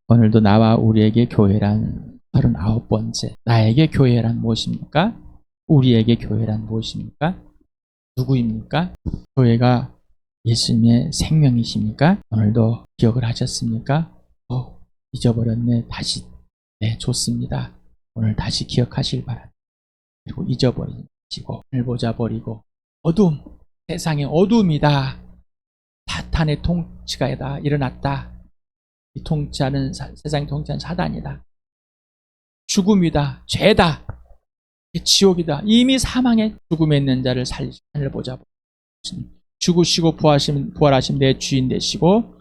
오늘도 나와 우리에게 교회란 39번째. 나에게 교회란 무엇입니까? 우리에게 교회란 무엇입니까? 누구입니까? 교회가 예수님의 생명이십니까? 오늘도 기억을 하셨습니까? 잊어버렸네. 다시. 네, 좋습니다. 오늘 다시 기억하실 바랍니다. 그리고 잊어버리시고 보자 버리고 어둠, 세상의 어둠이다. 사탄의 통치가 일어났다. 이 통치하는 세상의 통치하는 사단이다. 죽음이다. 죄다. 지옥이다. 이미 사망의 죽음에 있는 자를 살리시 하늘 보자. 죽으시고 부활하신 내 주인 되시고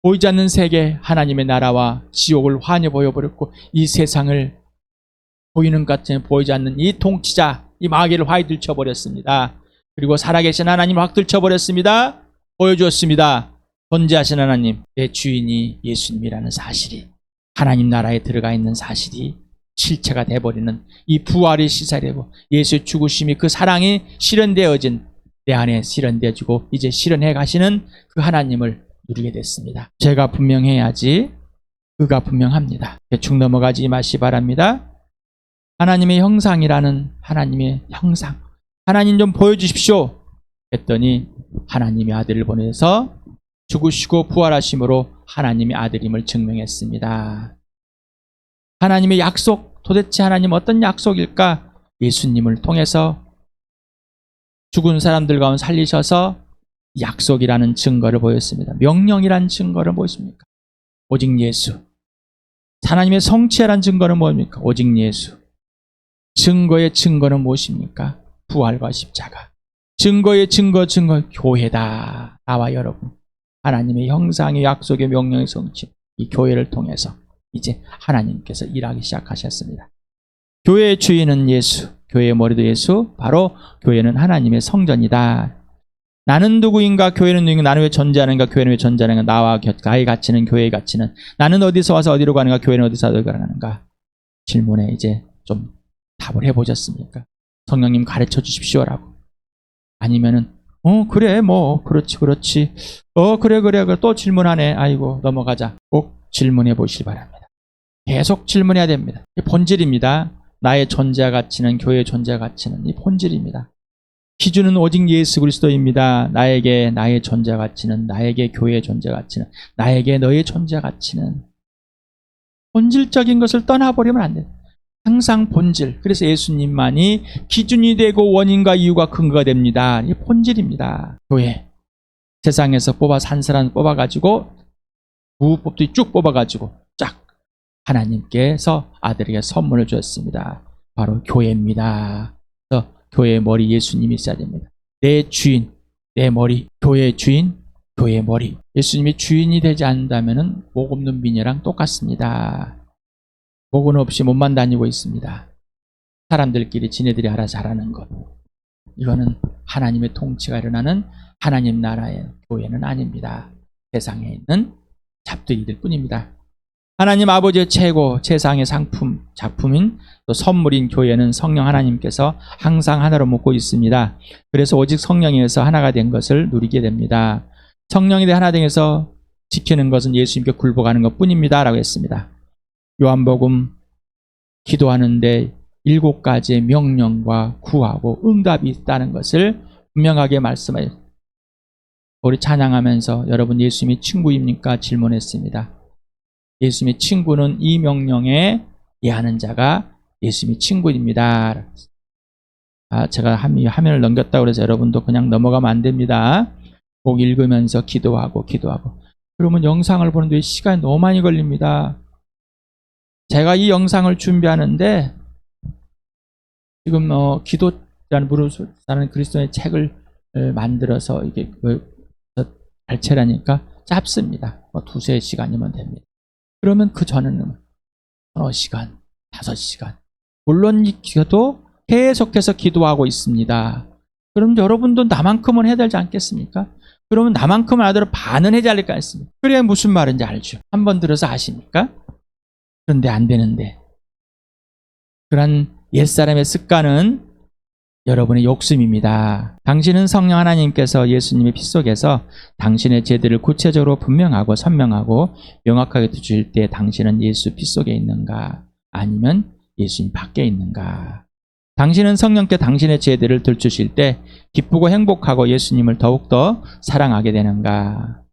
보이지 않는 세계 하나님의 나라와 지옥을 환히 보여버렸고 이 세상을 보이는 것 같은 보이지 않는 이 통치자 이 마귀를 화히 들쳐버렸습니다. 그리고 살아계신 하나님을 확 들쳐버렸습니다. 보여주었습니다. 존재하신 하나님, 내 주인이 예수님이라는 사실이 하나님 나라에 들어가 있는 사실이 실체가 돼버리는 이 부활의 시사되고 예수의 죽으심이 그 사랑이 실현되어진 내 안에 실현되어지고 이제 실현해 가시는 그 하나님을 누리게 됐습니다. 죄가 분명해야지 의가 분명합니다. 대충 넘어가지 마시 바랍니다. 하나님의 형상이라는 하나님의 형상 하나님 좀 보여주십시오 했더니 하나님의 아들을 보내서 죽으시고 부활하심으로 하나님의 아들임을 증명했습니다. 하나님의 약속, 도대체 하나님 어떤 약속일까? 예수님을 통해서 죽은 사람들 가운데 살리셔서 약속이라는 증거를 보였습니다. 명령이라는 증거를 무엇입니까? 오직 예수. 하나님의 성취라는 증거는 뭡니까? 오직 예수. 증거의 증거는 무엇입니까? 부활과 십자가. 증거의 증거 교회다. 나와 여러분. 하나님의 형상의 약속의 명령의 성취. 이 교회를 통해서 이제 하나님께서 일하기 시작하셨습니다. 교회의 주인은 예수. 교회의 머리도 예수. 바로 교회는 하나님의 성전이다. 나는 누구인가? 교회는 누구인가? 나는 왜 존재하는가? 교회는 왜 존재하는가? 나의 가치는 교회의 가치는 나는 어디서 와서 어디로 가는가? 교회는 어디서 어디로 가는가? 질문에 이제 좀 답을 해보셨습니까? 성령님 가르쳐 주십시오라고. 아니면은 그래 그렇지 그래 또 질문하네. 아이고 넘어가자. 꼭 질문해 보시기 바랍니다. 계속 질문해야 됩니다. 이 본질입니다. 나의 존재 가치는 교회의 존재 가치는 이 본질입니다. 기준은 오직 예수 그리스도입니다. 나에게 나의 존재 가치는 나에게 교회의 존재 가치는 나에게 너의 존재 가치는 본질적인 것을 떠나버리면 안 돼요. 항상 본질. 그래서 예수님만이 기준이 되고 원인과 이유가 근거가 됩니다. 이게 본질입니다. 교회. 세상에서 뽑아서 한 사람 뽑아가지고 구법도 쭉 뽑아가지고 쫙 하나님께서 아들에게 선물을 주었습니다. 바로 교회입니다. 그래서 교회의 머리 예수님이 있어야 됩니다. 내 주인, 내 머리, 교회의 주인, 교회의 머리. 예수님이 주인이 되지 않는다면 목 없는 미녀랑 똑같습니다. 목은 없이 몸만 다니고 있습니다. 사람들끼리 지네들이 알아서 하라는 것. 이거는 하나님의 통치가 일어나는 하나님 나라의 교회는 아닙니다. 세상에 있는 잡둥이들 뿐입니다. 하나님 아버지의 최고 세상의 상품, 작품인 또 선물인 교회는 성령 하나님께서 항상 하나로 묶고 있습니다. 그래서 오직 성령에 의해서 하나가 된 것을 누리게 됩니다. 성령이 하나 되어서 지키는 것은 예수님께 굴복하는 것 뿐입니다. 라고 했습니다. 요한복음 기도하는데 7가지의 명령과 구하고 응답이 있다는 것을 분명하게 말씀해요. 우리 찬양하면서 여러분 예수님이 친구입니까? 질문했습니다. 예수님의 친구는 이 명령에 이해하는 자가 예수님의 친구입니다. 제가 화면을 넘겼다고 해서 여러분도 그냥 넘어가면 안 됩니다. 꼭 읽으면서 기도하고 그러면 영상을 보는데 시간이 너무 많이 걸립니다. 제가 이 영상을 준비하는데 지금 기도라는 무릇이라는 그리스도의 책을 만들어서 이게 발췌라니까 짧습니다. 2-3시간이면 됩니다. 그러면 그 전에는 3시간, 5시간. 물론 기도 계속해서 기도하고 있습니다. 그럼 여러분도 나만큼은 해야 되지 않겠습니까? 그러면 나만큼은 하더라도 반은 해야 할 거 아닙니까? 그래야 무슨 말인지 알죠. 한번 들어서 아십니까? 그런데 안 되는데. 그런 옛사람의 습관은 여러분의 욕심입니다. 당신은 성령 하나님께서 예수님의 피 속에서 당신의 죄들을 구체적으로 분명하고 선명하고 명확하게 주실 때 당신은 예수 피 속에 있는가? 아니면 예수님 밖에 있는가? 당신은 성령께 당신의 죄들을 들추실 때 기쁘고 행복하고 예수님을 더욱더 사랑하게 되는가?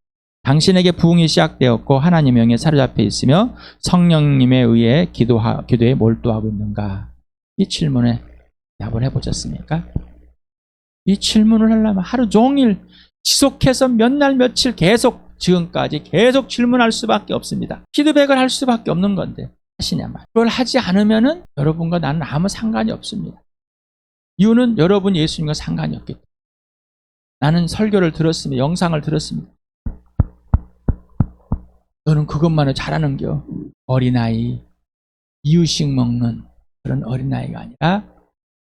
당신에게 부흥이 시작되었고 하나님의 영에 사로잡혀 있으며 성령님에 의해 기도에 몰두하고 있는가? 이 질문에 답을 해보셨습니까? 이 질문을 하려면 하루 종일 지속해서 몇 날 며칠 계속 지금까지 계속 질문할 수밖에 없습니다. 피드백을 할 수밖에 없는 건데 하시냐 말. 그걸 하지 않으면은 여러분과 나는 아무 상관이 없습니다. 이유는 여러분 예수님과 상관이 없기 때문에. 나는 설교를 들었습니다. 영상을 들었습니다. 너는 그것만을 잘하는겨. 어린아이, 이유식 먹는 그런 어린아이가 아니라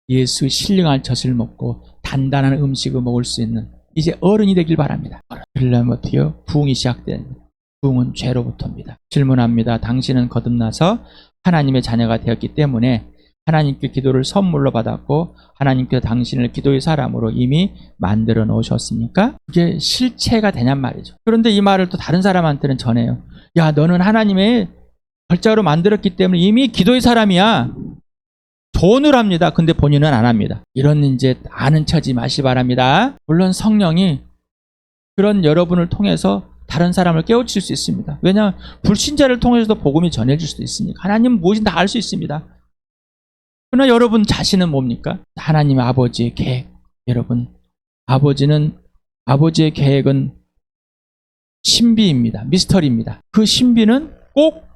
예수 신령한 젖을 먹고 단단한 음식을 먹을 수 있는 이제 어른이 되길 바랍니다. 그러려면 어떻게요? 부흥이 시작된 부흥은 죄로부터입니다. 질문합니다. 당신은 거듭나서 하나님의 자녀가 되었기 때문에 하나님께 기도를 선물로 받았고 하나님께 당신을 기도의 사람으로 이미 만들어 놓으셨습니까? 그게 실체가 되냔 말이죠. 그런데 이 말을 또 다른 사람한테는 전해요. 야, 너는 하나님의 걸작으로 만들었기 때문에 이미 기도의 사람이야. 돈을 합니다. 근데 본인은 안 합니다. 이런 이제 아는 척하지 마시 바랍니다. 물론 성령이 그런 여러분을 통해서 다른 사람을 깨우칠 수 있습니다. 왜냐하면 불신자를 통해서도 복음이 전해질 수도 있으니까. 하나님은 무엇인지 다 알 수 있습니다. 그러나 여러분 자신은 뭡니까? 하나님 아버지의 계획. 여러분, 아버지의 계획은 신비입니다. 미스터리입니다. 그 신비는 꼭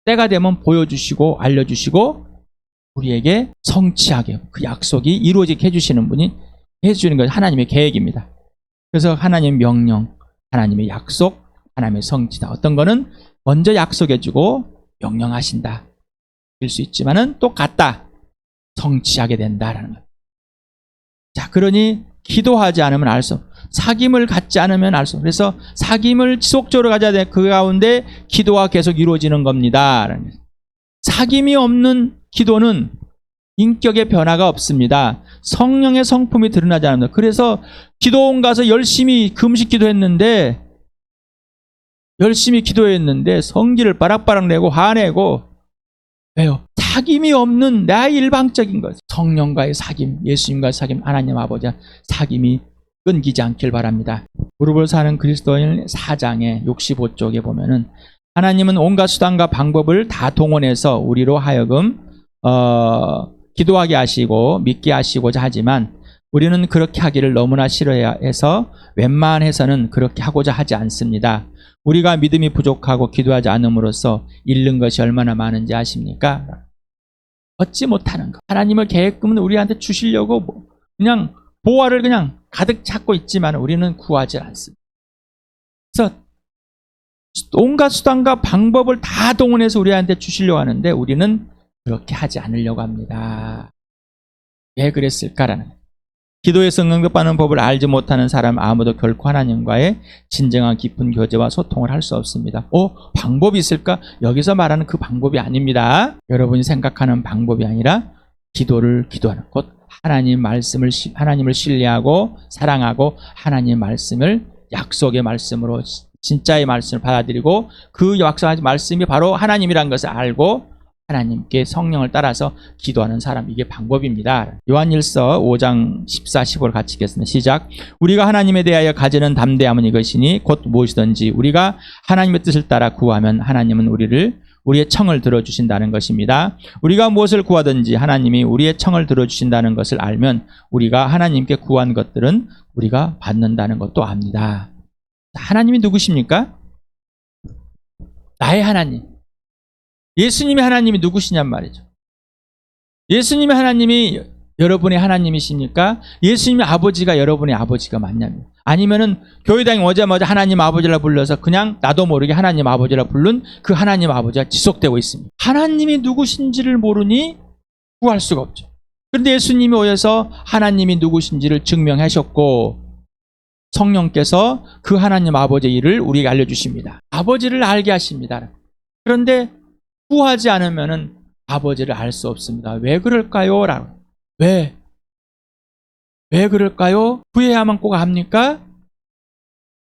때가 되면 보여주시고 알려주시고 우리에게 성취하게 그 약속이 이루어지게 해주시는 분이 해주시는 것이 하나님의 계획입니다. 그래서 하나님의 명령, 하나님의 약속, 하나님의 성취다. 어떤 거는 먼저 약속해주고 명령하신다. 일 수 있지만은 똑같다. 성취하게 된다라는 거예요. 자, 그러니 기도하지 않으면 알 수 없어요. 사귐을 갖지 않으면 알 수 없어요. 그래서 사귐을 지속적으로 가져야 돼. 그 가운데 기도가 계속 이루어지는 겁니다. 사귐이 없는 기도는 인격의 변화가 없습니다. 성령의 성품이 드러나지 않습니다. 그래서 기도원 가서 열심히 금식 기도했는데 성질을 바락바락 내고 화내고 왜요? 사귐이 없는 나의 일방적인 것. 성령과의 사귐, 예수님과의 사귐, 하나님 아버지와 사귐이 끊기지 않길 바랍니다. 무릎을 사는 그리스도인 4장의 65쪽에 보면은 하나님은 온갖 수단과 방법을 다 동원해서 우리로 하여금 기도하게 하시고 믿게 하시고자 하지만 우리는 그렇게 하기를 너무나 싫어해서 웬만해서는 그렇게 하고자 하지 않습니다. 우리가 믿음이 부족하고 기도하지 않음으로써 잃는 것이 얼마나 많은지 아십니까? 얻지 못하는 것. 하나님의 계획금은 우리한테 주시려고 그냥 보화를 그냥 가득 찾고 있지만 우리는 구하지 않습니다. 그래서 온갖 수단과 방법을 다 동원해서 우리한테 주시려고 하는데 우리는 그렇게 하지 않으려고 합니다. 왜 그랬을까라는 거예요. 기도에서 응답받는 법을 알지 못하는 사람 아무도 결코 하나님과의 진정한 깊은 교제와 소통을 할 수 없습니다. 방법이 있을까? 여기서 말하는 그 방법이 아닙니다. 여러분이 생각하는 방법이 아니라 기도하는 곧 하나님을 신뢰하고 사랑하고 하나님 말씀을 약속의 말씀으로 진짜의 말씀을 받아들이고 그 약속의 말씀이 바로 하나님이라는 것을 알고 하나님께 성령을 따라서 기도하는 사람, 이게 방법입니다. 요한일서 5장 14, 15를 같이 읽겠습니다. 시작. 우리가 하나님에 대하여 가지는 담대함은 이것이니 곧 무엇이든지 우리가 하나님의 뜻을 따라 구하면 하나님은 우리의 청을 들어주신다는 것입니다. 우리가 무엇을 구하든지 하나님이 우리의 청을 들어주신다는 것을 알면 우리가 하나님께 구한 것들은 우리가 받는다는 것도 압니다. 하나님이 누구십니까? 나의 하나님. 예수님의 하나님이 누구시냔 말이죠. 예수님의 하나님이 여러분의 하나님이십니까? 예수님의 아버지가 여러분의 아버지가 맞냐면, 아니면은 교회당에 오자마자 하나님 아버지라 불러서 그냥 나도 모르게 하나님 아버지라 부른 그 하나님 아버지가 지속되고 있습니다. 하나님이 누구신지를 모르니 구할 수가 없죠. 그런데 예수님이 오셔서 하나님이 누구신지를 증명하셨고 성령께서 그 하나님 아버지의 일을 우리에게 알려주십니다. 아버지를 알게 하십니다. 그런데 구하지 않으면 아버지를 알 수 없습니다. 왜 그럴까요? 왜? 왜 그럴까요? 구해야만 꼭 합니까?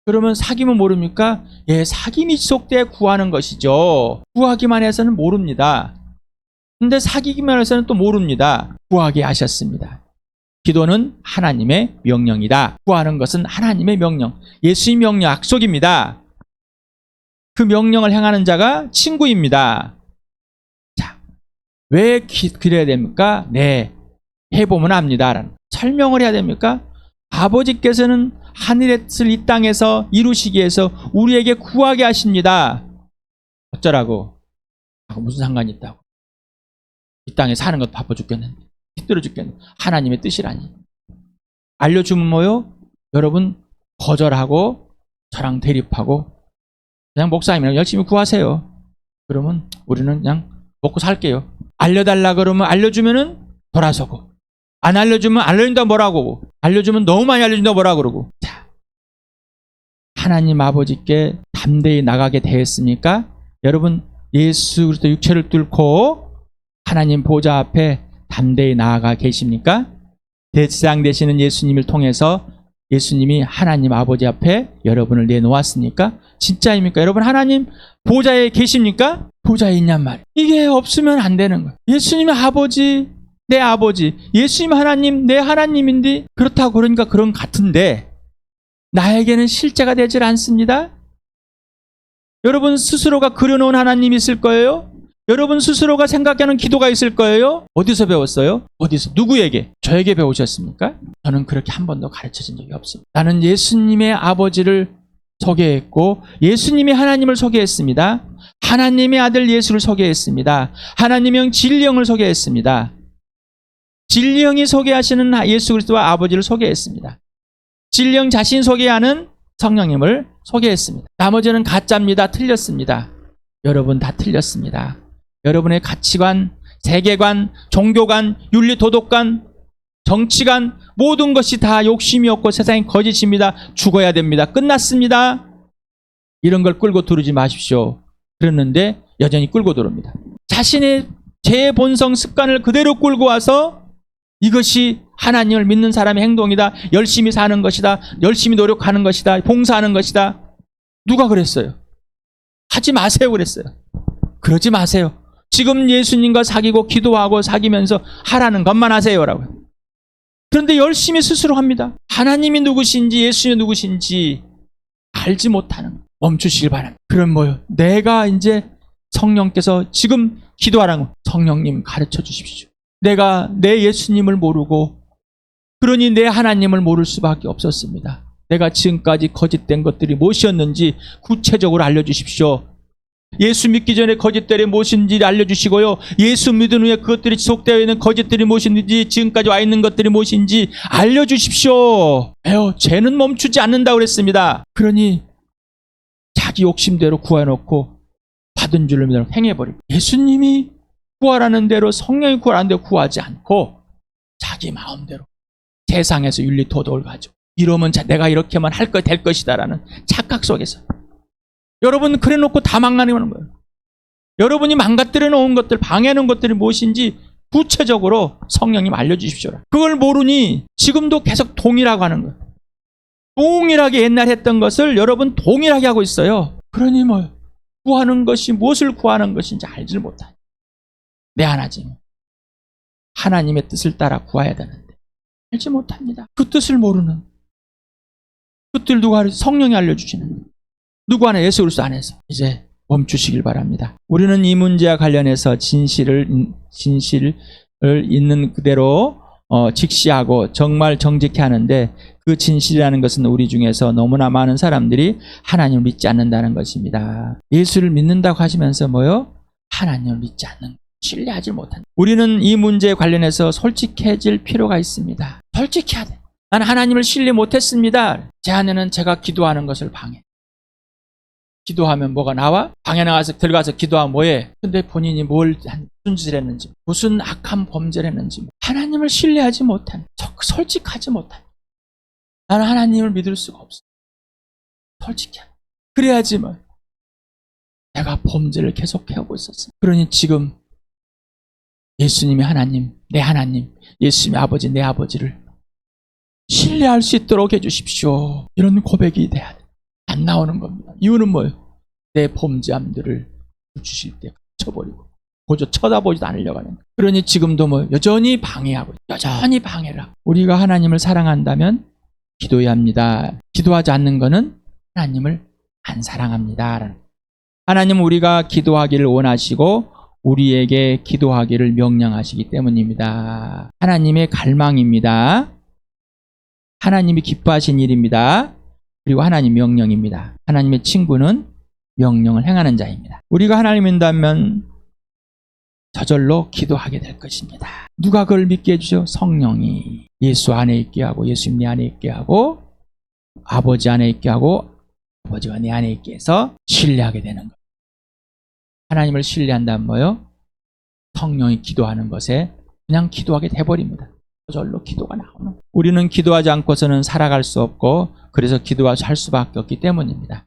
그러면 사귀면 모릅니까? 예, 사귐이 지속돼 구하는 것이죠. 구하기만 해서는 모릅니다. 근데 사귀기만 해서는 또 모릅니다. 구하게 하셨습니다. 기도는 하나님의 명령이다. 구하는 것은 하나님의 명령, 예수의 명령, 약속입니다. 그 명령을 행하는 자가 친구입니다. 자, 왜 그래야 됩니까? 네, 해보면 압니다. 설명을 해야 됩니까? 아버지께서는 하늘의 뜻을 이 땅에서 이루시기 위해서 우리에게 구하게 하십니다. 어쩌라고? 무슨 상관이 있다고? 이 땅에 사는 것도 바빠 죽겠는데, 힘들어 죽겠는데, 하나님의 뜻이라니. 알려주면 뭐요? 여러분 거절하고 저랑 대립하고 그냥 목사님이랑 열심히 구하세요. 그러면 우리는 그냥 먹고 살게요. 알려달라 그러면 알려주면은 돌아서고, 안 알려주면 알려준다 뭐라고, 알려주면 너무 많이 알려준다 뭐라고 그러고. 자, 하나님 아버지께 담대히 나가게 되었습니까? 여러분 예수 그리스도 육체를 뚫고 하나님 보좌 앞에 담대히 나아가 계십니까? 대제사장 되시는 예수님을 통해서 예수님이 하나님 아버지 앞에 여러분을 내놓았습니까? 진짜입니까? 여러분 하나님 보좌에 계십니까? 보좌에 있냔 말이에요. 이게 없으면 안 되는 거예요. 예수님의 아버지, 내 아버지, 예수님 하나님, 내 하나님인데 그렇다고 그러니까 그런 같은데 나에게는 실제가 되질 않습니다. 여러분 스스로가 그려놓은 하나님이 있을 거예요? 여러분 스스로가 생각하는 기도가 있을 거예요? 어디서 배웠어요? 어디서? 누구에게? 저에게 배우셨습니까? 저는 그렇게 한 번도 가르쳐진 적이 없습니다. 나는 예수님의 아버지를 소개했고 예수님이 하나님을 소개했습니다. 하나님의 아들 예수를 소개했습니다. 하나님의 영 진리영을 소개했습니다. 진리영이 소개하시는 예수 그리스도와 아버지를 소개했습니다. 진리영 자신 소개하는 성령님을 소개했습니다. 나머지는 가짜입니다. 틀렸습니다. 여러분 다 틀렸습니다. 여러분의 가치관, 세계관, 종교관, 윤리 도덕관, 정치관 모든 것이 다 욕심이 없고 세상이 거짓입니다. 죽어야 됩니다. 끝났습니다. 이런 걸 끌고 들어오지 마십시오. 그랬는데 여전히 끌고 들어옵니다. 자신의 제 본성 습관을 그대로 끌고 와서 이것이 하나님을 믿는 사람의 행동이다. 열심히 사는 것이다. 열심히 노력하는 것이다. 봉사하는 것이다. 누가 그랬어요? 하지 마세요 그랬어요. 그러지 마세요. 지금 예수님과 사귀고 기도하고 사귀면서 하라는 것만 하세요라고. 그런데 열심히 스스로 합니다. 하나님이 누구신지 예수님이 누구신지 알지 못하는 거. 멈추시길 바랍니다. 그럼 뭐요? 내가 이제 성령께서 지금 기도하라는 거. 성령님 가르쳐 주십시오. 내가 내 예수님을 모르고 그러니 내 하나님을 모를 수밖에 없었습니다. 내가 지금까지 거짓된 것들이 무엇이었는지 구체적으로 알려주십시오. 예수 믿기 전에 거짓들이 무엇인지 알려주시고요. 예수 믿은 후에 그것들이 지속되어 있는 거짓들이 무엇인지 지금까지 와 있는 것들이 무엇인지 알려주십시오. 왜요? 죄는 멈추지 않는다고 그랬습니다. 그러니 자기 욕심대로 구해놓고 받은 줄로 믿어 행해버리고 예수님이 구하라는 대로 성령이 구하라는 대로 구하지 않고 자기 마음대로 세상에서 윤리 도덕을 가지고 이러면 내가 이렇게만 할 것 될 것이다라는 착각 속에서 여러분 그래놓고 다 망가는 거예요. 여러분이 망가뜨려 놓은 것들, 방해해 놓은 것들이 무엇인지 구체적으로 성령님 알려주십시오. 그걸 모르니 지금도 계속 동일하고 하는 거예요. 동일하게 옛날 했던 것을 여러분 동일하게 하고 있어요. 그러니 뭐 구하는 것이 무엇을 구하는 것인지 알지를 못하죠. 내 하나지 뭐. 하나님의 뜻을 따라 구해야 되는데 알지 못합니다. 그 뜻을 모르는 그 뜻을 누가 성령이 알려주시는 누구 안에 예수 그리스도 안에서 이제 멈추시길 바랍니다. 우리는 이 문제와 관련해서 진실을 있는 그대로 직시하고 정말 정직히 하는데 그 진실이라는 것은 우리 중에서 너무나 많은 사람들이 하나님을 믿지 않는다는 것입니다. 예수를 믿는다고 하시면서 뭐요? 하나님을 믿지 않는 신뢰하지 못한다. 우리는 이 문제에 관련해서 솔직해질 필요가 있습니다. 솔직해야 돼. 나는 하나님을 신뢰 못했습니다. 제 안에는 제가 기도하는 것을 방해. 기도하면 뭐가 나와? 방에 나가서 들어가서 기도하면 뭐해? 근데 본인이 무슨 짓을 했는지, 무슨 악한 범죄를 했는지, 하나님을 신뢰하지 못한, 솔직하지 못한. 나는 하나님을 믿을 수가 없어. 솔직해. 그래야지 뭐. 내가 범죄를 계속해오고 있었어. 그러니 지금 예수님의 하나님, 내 하나님, 예수님의 아버지, 내 아버지를 신뢰할 수 있도록 해주십시오. 이런 고백이 돼야 돼. 안 나오는 겁니다. 이유는 뭐예요? 내 범죄함들을 주실 때 쳐버리고 고저 쳐다보지도 않으려고 하는 거예요. 그러니 지금도 여전히 방해하고 여전히 방해를 하고. 우리가 하나님을 사랑한다면 기도해야 합니다. 기도하지 않는 것은 하나님을 안 사랑합니다. 하나님은 우리가 기도하기를 원하시고 우리에게 기도하기를 명령하시기 때문입니다. 하나님의 갈망입니다. 하나님이 기뻐하신 일입니다. 그리고 하나님 명령입니다. 하나님의 친구는 명령을 행하는 자입니다. 우리가 하나님을 믿는다면 저절로 기도하게 될 것입니다. 누가 그걸 믿게 해주죠? 성령이. 예수 안에 있게 하고 예수님 내 안에 있게 하고 아버지 안에 있게 하고 아버지가 내 안에 있게 해서 신뢰하게 되는 거예요. 하나님을 신뢰한다면 뭐요? 성령이 기도하는 것에 그냥 기도하게 돼버립니다. 저절로 기도가 나오는 거예요. 우리는 기도하지 않고서는 살아갈 수 없고 그래서 기도하지 할 수밖에 없기 때문입니다.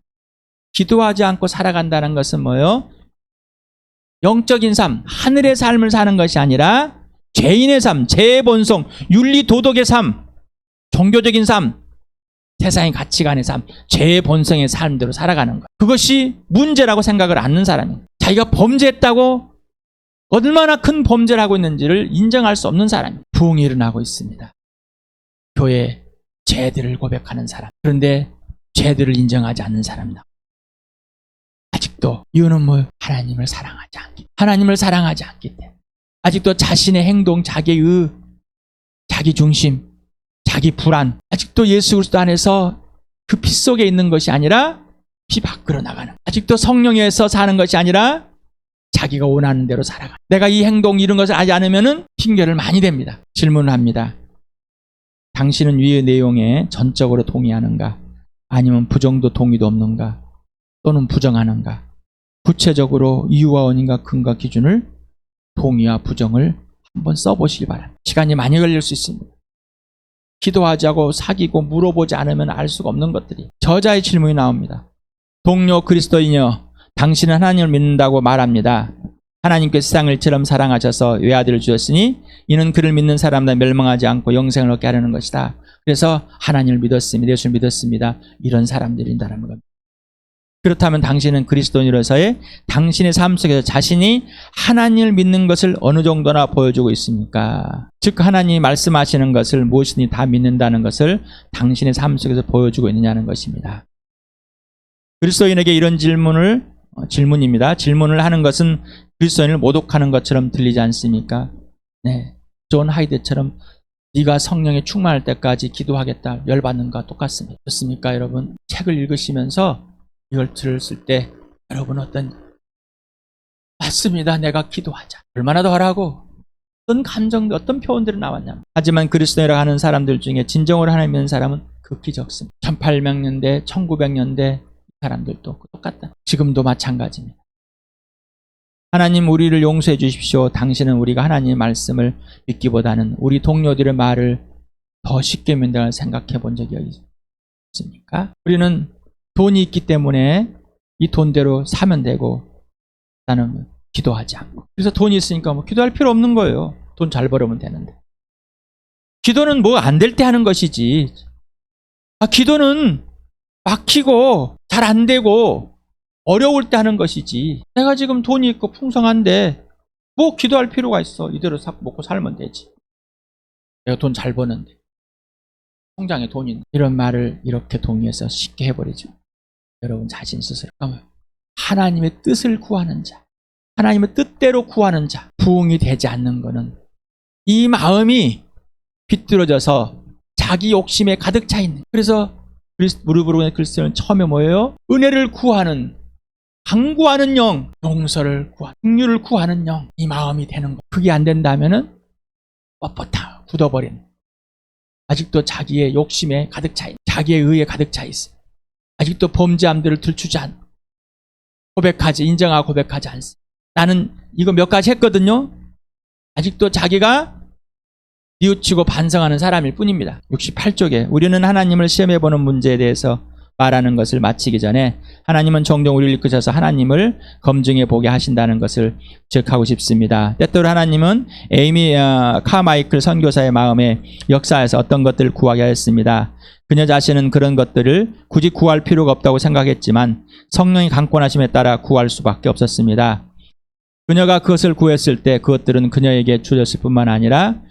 기도하지 않고 살아간다는 것은 뭐요? 영적인 삶, 하늘의 삶을 사는 것이 아니라 죄인의 삶, 죄의 본성, 윤리 도덕의 삶, 종교적인 삶, 세상의 가치관의 삶, 죄의 본성의 삶대로 살아가는 것. 그것이 문제라고 생각을 않는 사람이에요. 자기가 범죄했다고 얼마나 큰 범죄를 하고 있는지를 인정할 수 없는 사람이에요. 부흥이 일어나고 있습니다. 교회 죄들을 고백하는 사람. 그런데 죄들을 인정하지 않는 사람이다. 아직도 이유는 뭐예요? 하나님을 사랑하지 않기. 하나님을 사랑하지 않기 때문에. 아직도 자신의 행동, 자기의 자기 중심, 자기 불안. 아직도 예수 그리스도 안에서 그 피 속에 있는 것이 아니라 피 밖으로 나가는. 아직도 성령에서 사는 것이 아니라 자기가 원하는 대로 살아가. 내가 이 행동 이런 것을 하지 않으면은 핑계를 많이 댑니다. 질문을 합니다. 당신은 위의 내용에 전적으로 동의하는가? 아니면 부정도 동의도 없는가? 또는 부정하는가? 구체적으로 이유와 원인과 근거 기준을 동의와 부정을 한번 써보시기 바랍니다. 시간이 많이 걸릴 수 있습니다. 기도하지 않고 사귀고 물어보지 않으면 알 수가 없는 것들이. 저자의 질문이 나옵니다. 동료 그리스도인여, 당신은 하나님을 믿는다고 말합니다. 하나님께서 세상을 이처럼 사랑하셔서 외아들을 주셨으니 이는 그를 믿는 사람들 멸망하지 않고 영생을 얻게 하려는 것이다. 그래서 하나님을 믿었습니다. 예수를 믿었습니다. 이런 사람들인다는 겁니다. 그렇다면 당신은 그리스도인으로서의 당신의 삶 속에서 자신이 하나님을 믿는 것을 어느 정도나 보여주고 있습니까? 즉 하나님이 말씀하시는 것을 무엇이든 다 믿는다는 것을 당신의 삶 속에서 보여주고 있느냐는 것입니다. 그리스도인에게 이런 질문입니다. 질문을 하는 것은 그리스도인을 모독하는 것처럼 들리지 않습니까? 네, 존 하이드처럼 네가 성령에 충만할 때까지 기도하겠다 열받는 것과 똑같습니다. 그렇습니까 여러분? 책을 읽으시면서 이걸 들었을 때 여러분 맞습니다. 내가 기도하자. 얼마나 더 하라고? 어떤 감정, 어떤 표현들이 나왔냐. 하지만 그리스도인이라고 하는 사람들 중에 진정으로 하나님 믿는 사람은 극히 적습니다. 1800년대, 1900년대 사람들도 똑같다. 지금도 마찬가지입니다. 하나님 우리를 용서해 주십시오. 당신은 우리가 하나님의 말씀을 믿기보다는 우리 동료들의 말을 더 쉽게 믿는다고 생각해 본 적이 있습니까? 우리는 돈이 있기 때문에 이 돈대로 사면 되고 나는 기도하지 않고. 그래서 돈이 있으니까 기도할 필요 없는 거예요. 돈 잘 벌으면 되는데. 기도는 안 될 때 하는 것이지. 기도는 막히고 잘 안 되고 어려울 때 하는 것이지. 내가 지금 돈이 있고 풍성한데 기도할 필요가 있어. 이대로 먹고 살면 되지. 내가 돈 잘 버는데 통장에 돈이 있는. 이런 말을 이렇게 동의해서 쉽게 해버리죠. 여러분 자신 스스로 하나님의 뜻을 구하는 자, 하나님의 뜻대로 구하는 자, 부흥이 되지 않는 것은 이 마음이 비뚤어져서 자기 욕심에 가득 차 있는. 그래서 무릎으로 꿇는 그리스도는 처음에 뭐예요? 은혜를 구하는, 강구하는 영, 용서를 구하는, 긍휼을 구하는 영, 이 마음이 되는 것. 그게 안 된다면은 뻣뻣하고 굳어버린, 아직도 자기의 욕심에 가득 차 있는, 자기의 의에 가득 차 있어요. 아직도 범죄함들을 들추지 않고 인정하고 고백하지 않습니다. 나는 이거 몇 가지 했거든요. 아직도 자기가 뉘우치고 반성하는 사람일 뿐입니다. 68쪽에 우리는 하나님을 시험해보는 문제에 대해서 말하는 것을 마치기 전에 하나님은 종종 우리를 이끄셔서 하나님을 검증해 보게 하신다는 것을 지적하고 싶습니다. 때때로 하나님은 에이미 카마이클 선교사의 마음에 역사에서 어떤 것들을 구하게 하였습니다. 그녀 자신은 그런 것들을 굳이 구할 필요가 없다고 생각했지만 성령이 강권하심에 따라 구할 수밖에 없었습니다. 그녀가 그것을 구했을 때 그것들은 그녀에게 주어졌을 뿐만 아니라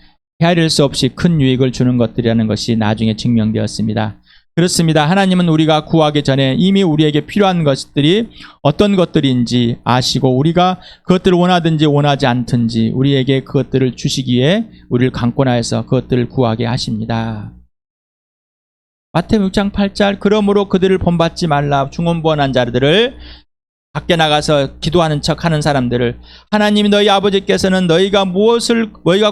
헤아릴 수 없이 큰 유익을 주는 것들이라는 것이 나중에 증명되었습니다. 그렇습니다. 하나님은 우리가 구하기 전에 이미 우리에게 필요한 것들이 어떤 것들인지 아시고 우리가 그것들을 원하든지 원하지 않든지 우리에게 그것들을 주시기에 우리를 강권하여서 그것들을 구하게 하십니다. 마태복음 6장 8절 그러므로 그들을 본받지 말라. 중언부언한 자들을 밖에 나가서 기도하는 척하는 사람들을 하나님이 너희 아버지께서는 너희가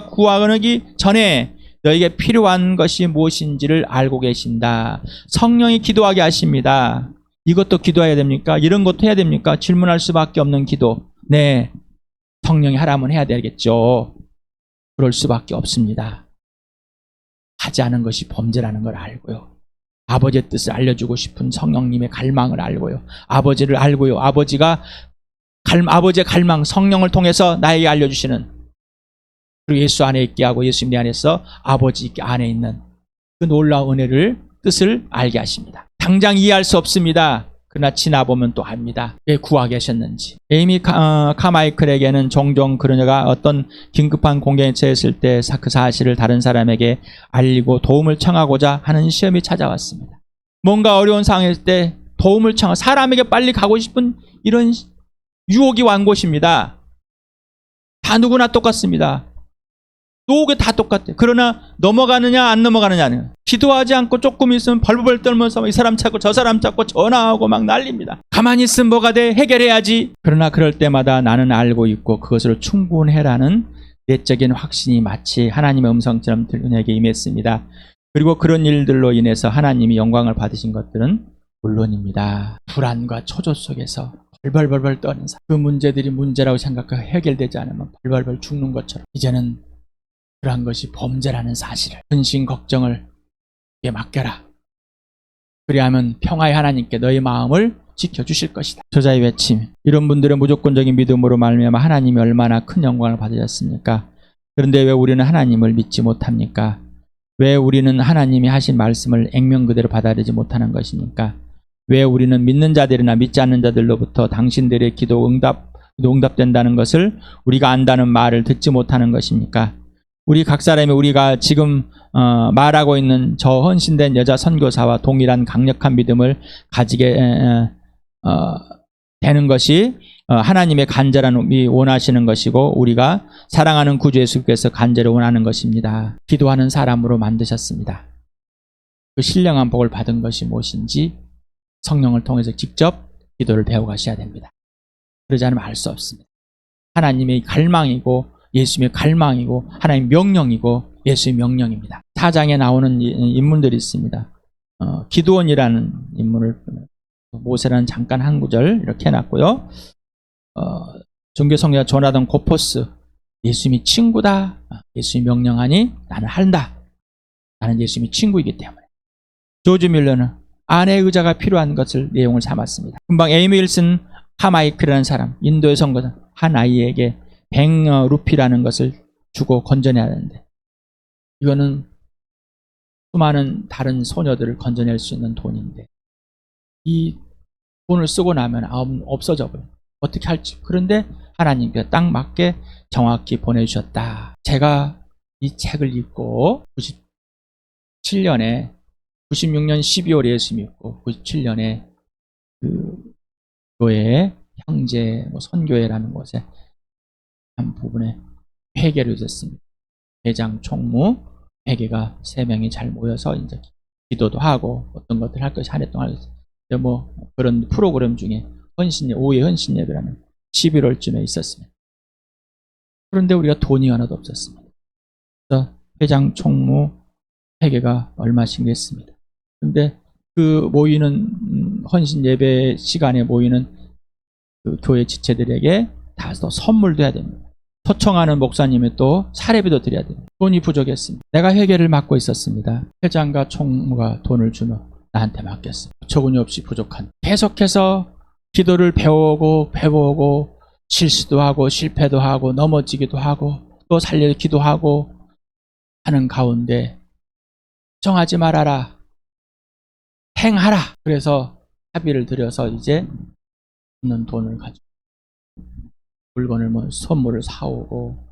구하기 전에 너희에게 필요한 것이 무엇인지를 알고 계신다. 성령이 기도하게 하십니다. 이것도 기도해야 됩니까? 이런 것도 해야 됩니까? 질문할 수밖에 없는 기도. 네, 성령이 하라면 해야 되겠죠. 그럴 수밖에 없습니다. 하지 않은 것이 범죄라는 걸 알고요. 아버지의 뜻을 알려주고 싶은 성령님의 갈망을 알고요. 아버지를 알고요. 아버지의 갈망, 성령을 통해서 나에게 알려주시는, 그리고 예수 안에 있게 하고 예수님 내 안에서 아버지 안에 있는 그 놀라운 은혜를, 뜻을 알게 하십니다. 당장 이해할 수 없습니다. 그러나 지나보면 또 압니다. 왜 구하게 하셨는지. 에이미 카마이클에게는 종종 그녀가 어떤 긴급한 공경에 처했을 때 그 사실을 다른 사람에게 알리고 도움을 청하고자 하는 시험이 찾아왔습니다. 뭔가 어려운 상황일 때 도움을 청하, 사람에게 빨리 가고 싶은 이런 유혹이 완 곳입니다. 다 누구나 똑같습니다. 노게 다 똑같아요. 그러나 넘어가느냐 안 넘어가느냐는, 기도하지 않고 조금 있으면 벌벌 떨면서 이 사람 찾고 저 사람 찾고 전화하고 막 난립니다. 가만히 있으면 뭐가 돼? 해결해야지. 그러나 그럴 때마다 나는 알고 있고 그것으로 충분해라는 내적인 확신이 마치 하나님의 음성처럼 그녀에게 임했습니다. 그리고 그런 일들로 인해서 하나님이 영광을 받으신 것들은 물론입니다. 불안과 초조 속에서 벌벌 떠는 사람, 그 문제들이 문제라고 생각하고 해결되지 않으면 벌벌 죽는 것처럼 이제는 그러한 것이 범죄라는 사실을, 근심 걱정을 맡겨라. 그리하면 평화의 하나님께 너희 마음을 지켜주실 것이다. 저자의 외침. 이런 분들의 무조건적인 믿음으로 말미암아 하나님이 얼마나 큰 영광을 받으셨습니까? 그런데 왜 우리는 하나님을 믿지 못합니까? 왜 우리는 하나님이 하신 말씀을 액면 그대로 받아들이지 못하는 것입니까? 왜 우리는 믿는 자들이나 믿지 않는 자들로부터 당신들의 기도 응답된다는 것을 우리가 안다는 말을 듣지 못하는 것입니까? 우리 각 사람이 우리가 지금 말하고 있는 저 헌신된 여자 선교사와 동일한 강력한 믿음을 가지게 되는 것이 하나님의 간절함이 원하시는 것이고 우리가 사랑하는 구주 예수께서 간절히 원하는 것입니다. 기도하는 사람으로 만드셨습니다. 그 신령한 복을 받은 것이 무엇인지 성령을 통해서 직접 기도를 배워가셔야 됩니다. 그러지 않으면 알 수 없습니다. 하나님의 갈망이고 예수님의 갈망이고 하나님의 명령이고 예수의 명령입니다. 4장에 나오는 인물들이 있습니다. 기드온이라는 인물을, 모세라는 잠깐 한 구절 이렇게 해놨고요. 종교성자 조나단 고포스, 예수님이 친구다. 예수님이 명령하니 나는 한다. 나는 예수님이 친구이기 때문에. 조지 밀러는 아내의 의자가 필요한 것을 내용을 삼았습니다. 금방 에이미 윌슨 카마이클이라는 사람, 인도의 선교사, 한 아이에게 100루피라는 것을 주고 건져내야 하는데, 이거는 수많은 다른 소녀들을 건져낼 수 있는 돈인데 이 돈을 쓰고 나면 없어져 버려요. 어떻게 할지. 그런데 하나님께서 딱 맞게 정확히 보내주셨다. 제가 이 책을 읽고 96년 12월 예수 믿고 97년에 그 교회 형제 선교회라는 곳에 한 부분에 회개를 됐습니다. 회장, 총무, 회개가 3명이 잘 모여서 이제 기도도 하고 어떤 것들 할 것이 한 해 동안 뭐 그런 프로그램 중에 헌신예, 5회 헌신 예배라는 11월쯤에 있었습니다. 그런데 우리가 돈이 하나도 없었습니다. 그래서 회장, 총무, 회계가 얼마씩 냈습니다. 그런데 그 모이는 헌신 예배 시간에 모이는 그 교회 지체들에게 다 선물도 해야 됩니다. 초청하는 목사님이 또 사례비도 드려야 됩니다. 돈이 부족했습니다. 내가 회계를 맡고 있었습니다. 회장과 총무가 돈을 주면 나한테 맡겼어. 조금없이 부족한. 계속해서 기도를 배우고 실수도 하고 실패도 하고 넘어지기도 하고 또 살려기도 하고 하는 가운데 정하지 말아라. 행하라. 그래서 합의를 들여서 이제 있는 돈을 가지고 물건을 선물을 사오고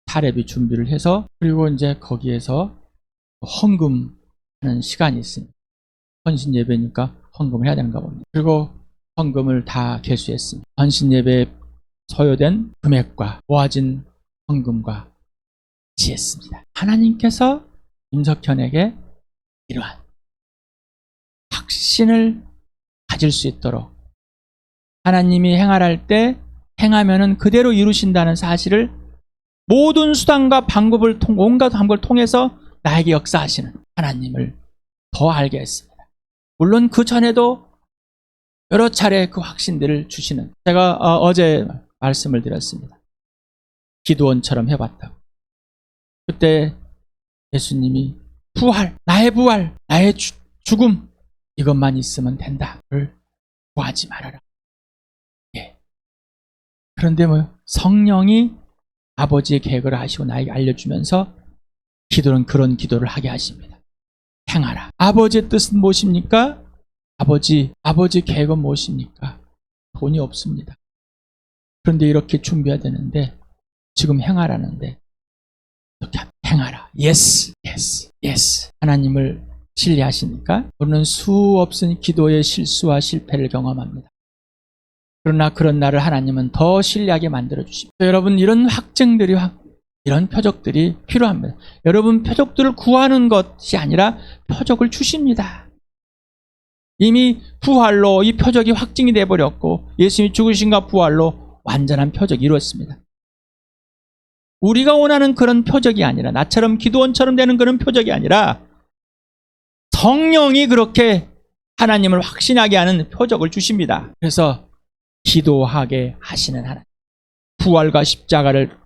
사례비 준비를 해서 그리고 이제 거기에서 헌금하는 시간이 있습니다. 헌신 예배니까 헌금을 해야 되는가 봅니다. 그리고 헌금을 다 개수했습니다. 헌신 예배에 소요된 금액과 모아진 헌금과 지했습니다. 하나님께서 임석현에게 이러한 확신을 가질 수 있도록 하나님이 행하랄 때 행하면은 그대로 이루신다는 사실을 모든 수단과 온갖 방법을 통해서 나에게 역사하시는 하나님을 더 알게 했습니다. 물론 그 전에도 여러 차례 그 확신들을 주시는, 제가 어제 말씀을 드렸습니다. 기도원처럼 해봤다고. 그때 예수님이 나의 부활, 나의 죽음 이것만 있으면 된다를 구하지 말아라. 예. 그런데 성령이 아버지의 계획을 아시고 나에게 알려주면서 기도는 그런 기도를 하게 하십니다. 행하라. 아버지의 뜻은 무엇입니까? 아버지 계획은 무엇입니까? 돈이 없습니다. 그런데 이렇게 준비해야 되는데 지금 행하라는데 이렇게 행하라. Yes. 하나님을 신뢰하시니까 우리는 수없은 기도의 실수와 실패를 경험합니다. 그러나 그런 날을 하나님은 더 신뢰하게 만들어주십니다. 여러분, 이런 확증들이, 이런 표적들이 필요합니다. 여러분, 표적들을 구하는 것이 아니라 표적을 주십니다. 이미 부활로 이 표적이 확증이 되어버렸고 예수님이 죽으신과 부활로 완전한 표적이 이루어졌습니다. 우리가 원하는 그런 표적이 아니라, 나처럼 기도원처럼 되는 그런 표적이 아니라 성령이 그렇게 하나님을 확신하게 하는 표적을 주십니다. 그래서 기도하게 하시는 하나님, 부활과 십자가를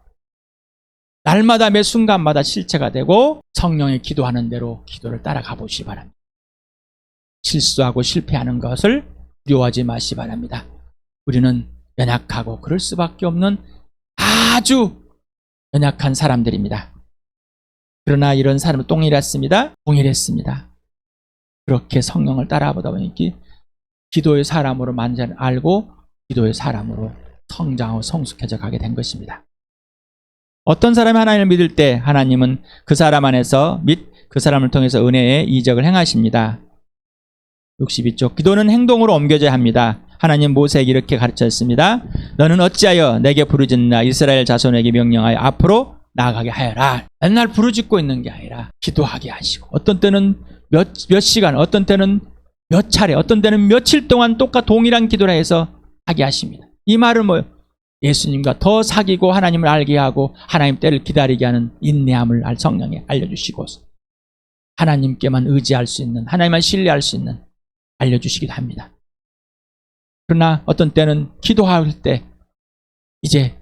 날마다 매 순간마다 실체가 되고 성령이 기도하는 대로 기도를 따라가 보시기 바랍니다. 실수하고 실패하는 것을 두려워하지 마시기 바랍니다. 우리는 연약하고 그럴 수밖에 없는 아주 연약한 사람들입니다. 그러나 이런 사람은 동일했습니다. 그렇게 성령을 따라보다 보니 기도의 사람으로 만전 알고 기도의 사람으로 성장하고 성숙해져 가게 된 것입니다. 어떤 사람이 하나님을 믿을 때 하나님은 그 사람 안에서 및 그 사람을 통해서 은혜의 이적을 행하십니다. 62쪽, 기도는 행동으로 옮겨져야 합니다. 하나님 모세에게 이렇게 가르쳤습니다. 너는 어찌하여 내게 부르짖나 이스라엘 자손에게 명령하여 앞으로 나아가게 하여라. 맨날 부르짖고 있는 게 아니라 기도하게 하시고, 어떤 때는 몇 시간, 어떤 때는 몇 차례, 어떤 때는 며칠 동안 동일한 기도를 해서 하게 하십니다. 이 말은 예수님과 더 사귀고 하나님을 알게 하고 하나님 때를 기다리게 하는 인내함을 성령에 알려주시고 하나님께만 의지할 수 있는, 하나님만 신뢰할 수 있는 알려주시기도 합니다. 그러나 어떤 때는 기도할 때 이제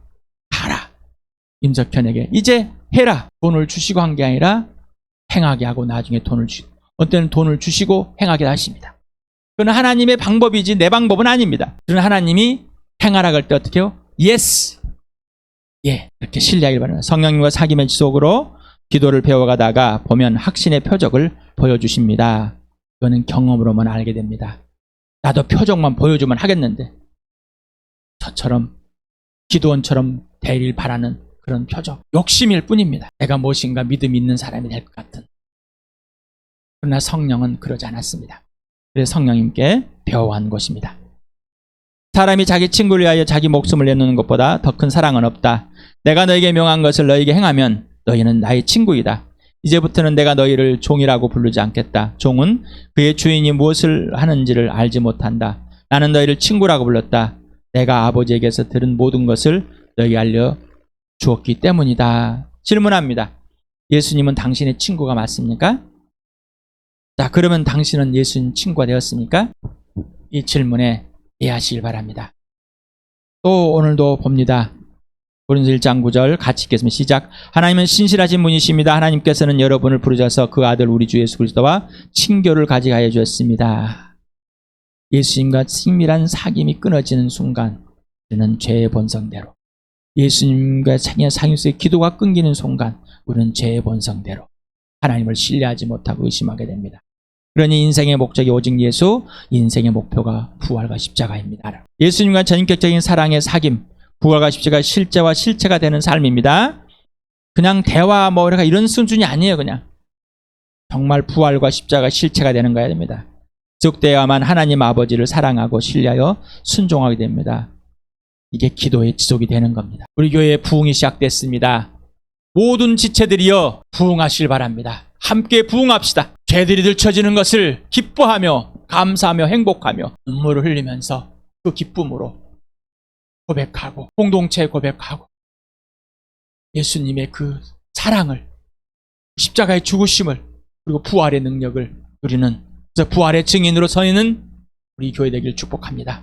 하라. 임석현에게 이제 해라. 돈을 주시고 한 게 아니라 행하게 하고 나중에 돈을 주시고, 어떤 때는 돈을 주시고 행하게 하십니다. 그건 하나님의 방법이지 내 방법은 아닙니다. 그러나 하나님이 행하라 그럴 때 어떻게 해요? Yes. 예, 이렇게 신뢰하길 바랍니다. 성령님과 사귐의 지속으로 기도를 배워가다가 보면 확신의 표적을 보여주십니다. 이거는 경험으로만 알게 됩니다. 나도 표적만 보여주면 하겠는데, 저처럼 기도원처럼 되길 바라는 그런 표적, 욕심일 뿐입니다. 내가 무엇인가 믿음이 있는 사람이 될 것 같은. 그러나 성령은 그러지 않았습니다. 그래서 성령님께 배워한 것입니다. 사람이 자기 친구를 위하여 자기 목숨을 내놓는 것보다 더 큰 사랑은 없다. 내가 너에게 명한 것을 너에게 행하면 너희는 나의 친구이다. 이제부터는 내가 너희를 종이라고 부르지 않겠다. 종은 그의 주인이 무엇을 하는지를 알지 못한다. 나는 너희를 친구라고 불렀다. 내가 아버지에게서 들은 모든 것을 너희에게 알려주었기 때문이다. 질문합니다. 예수님은 당신의 친구가 맞습니까? 자, 그러면 당신은 예수님 친구가 되었습니까? 이 질문에 이해하시길 바랍니다. 또 오늘도 봅니다. 고린도서 1장 9절 같이 읽겠습니다. 시작. 하나님은 신실하신 분이십니다. 하나님께서는 여러분을 부르셔서 그 아들 우리 주 예수 그리스도와 친교를 가지게 하여 주셨습니다. 예수님과 친밀한 사귐이 끊어지는 순간 우리는 죄의 본성대로, 예수님과 상유수의 기도가 끊기는 순간 우리는 죄의 본성대로 하나님을 신뢰하지 못하고 의심하게 됩니다. 그러니 인생의 목적이 오직 예수, 인생의 목표가 부활과 십자가입니다. 예수님과 전격적인 사랑의 사귐, 부활과 십자가 실제와 실체가 되는 삶입니다. 그냥 대화 이런 수준이 아니에요. 그냥 정말 부활과 십자가 실체가 되는 거야 됩니다. 지속되어야만 하나님 아버지를 사랑하고 신뢰하여 순종하게 됩니다. 이게 기도의 지속이 되는 겁니다. 우리 교회에 부흥이 시작됐습니다. 모든 지체들이여 부흥하실 바랍니다. 함께 부흥합시다. 죄들이 들춰지는 것을 기뻐하며 감사하며 행복하며 눈물을 흘리면서 그 기쁨으로 고백하고 공동체에 고백하고 예수님의 그 사랑을, 십자가의 죽으심을, 그리고 부활의 능력을 누리는, 그래서 부활의 증인으로 서 있는 우리 교회 되기를 축복합니다.